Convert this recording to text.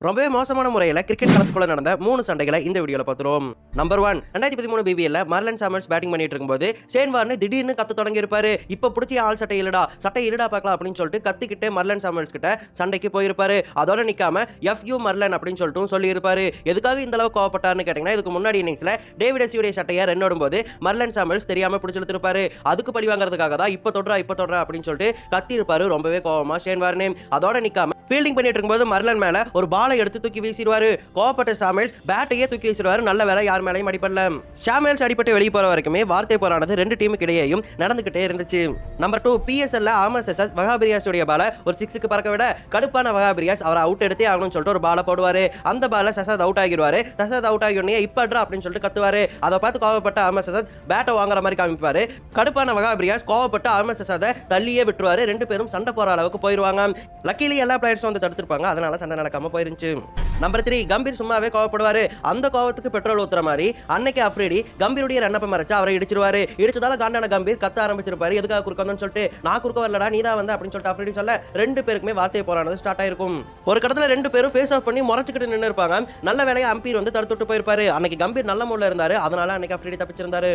ரொம்பவே மோசமான முறையில் கிரிக்கெட் களத்துக்குள்ள நடந்த 3 சண்டைகளை இந்த வீடியோல பார்த்துருவோம். நம்பர் 1, 2013 பிபிஎல்ல மர்லன் சாமுவல்ஸ் பேட்டிங் பண்ணிட்டு இருக்கும்போது ஷேன் வார்ன் திடீர்னு கத்த தொடங்கி இருப்பாரு. இப்ப பிடிச்சி ஆள் சட்டை இல்லடா பார்க்கலாம் அப்படின்னு சொல்லிட்டு கத்திக்கிட்டே மர்லன் சாமுவல்ஸ் கிட்ட சண்டைக்கு போயிருப்பாரு. அதோட நிக்காம FU மர்லன் அப்படின்னு சொல்லிட்டு சொல்லி இருப்பாரு. எதுக்காக இந்த அளவுக்கு கோவப்பட்டாருன்னு கேட்டீங்கன்னா, இதுக்கு முன்னாடி இன்னிங்ஸ்ல டேவிட் எஸ்யூடைய சட்டையை ரன் ஓடும்போது மர்லன் சாமுவல்ஸ் தெரியாம பிடிச்சிருப்பாரு. அதுக்கு பழி வாங்குறதுக்காக தான் இப்ப தொடுறா அப்படின்னு சொல்லிட்டு கத்தி இருப்பாரு ரொம்பவே கோவமா ஷேன் வார்ன். அதோட நிக்காம ஃபீல்டிங் பண்ணிட்டு இருக்கும்போது மர்லன் மேல ஒரு பாலை எடுத்து தூக்கி வீசிடுவாரு. கோவப்பட்ட சாமுவல்ஸ் பேட்டையே தூக்கி வீசிடுவாரு. நல்ல வேலை யார் மேலையும் அடிப்படல. சாமுவல்ஸ் அடிப்பட்டு வெளியே போற வரைக்குமே வார்த்தை போரானது 2 டீமுக்கு இடையேயும் நடந்துகிட்டே இருந்துச்சு. நம்பர் 2, PSL ஆமர் செசஸ் வகாபிரியாஸுடைய பால ஒரு 6க்கு பறக்க விட கடுப்பான வகாபிரியாஸ் அவரை அவுட் எடுத்தே ஆகணும்னு சொல்லிட்டு ஒரு பாலை போடுவாரு. அந்த பால செசஸ் அவுட் ஆகிடுவாரு. செசஸ் அவுட் ஆகியோடனே இப்பட்ரா அப்படின்னு சொல்லிட்டு கத்துவாரு. அதை பார்த்து கோவப்பட்ட ஆமர் செசஸ் பேட்டை வாங்குற மாதிரி காமிப்பாரு. கடுப்பான வகாபிரியாஸ் கோவப்பட்டு ஆமர் செசஸை தள்ளியே விட்டுருவாரு. 2 பேரும் சண்டை போற அளவுக்கு போயிருவாங்க. லக்கிலி எல்லா பிளேயர்ஸ் வந்து தடுத்திருப்பாங்க. அதனால சண்டை நடக்காம போயிருந்துச்சு. நம்பர் 3, கம்பீர் சும்மாவே கோவப்படுவாரு. அந்த கோவத்துக்கு பெட்ரோல் ஊத்துற மாதிரி அன்னைக்கு அஃப்ரிடி கம்பீருடைய ரன்னப்பை மறைச்சு அவரை இடிச்சிருவாரு. இடிச்சதால காண்டான கம்பீர் கத்த ஆரம்பிச்சிருப்பாரு. எதுக்காக குறுக்க வந்தன்னு சொல்லிட்டு, நான் குறுக்க வரலடா நீ தான் வந்த அப்படின்னு சொல்லிட்டு அஃப்ரிடி சொல்ல 2 பேருக்குமே வார்த்தை போரானது ஸ்டார்ட் ஆயிருக்கும். ஒரு கடத்துல 2 பேரும் ஃபேஸ் ஆஃப் பண்ணி முறைச்சிக்கிட்டு நின்று இருப்பாங்க. நல்ல வேலையை அம்பீர் வந்து தடுத்துட்டு போயிருப்பாரு. அன்னைக்கு கம்பீர் நல்ல மூட்ல இருந்தாரு. அதனால அன்னைக்கு அஃப்ரிடி தப்பிச்சிருந்தாரு.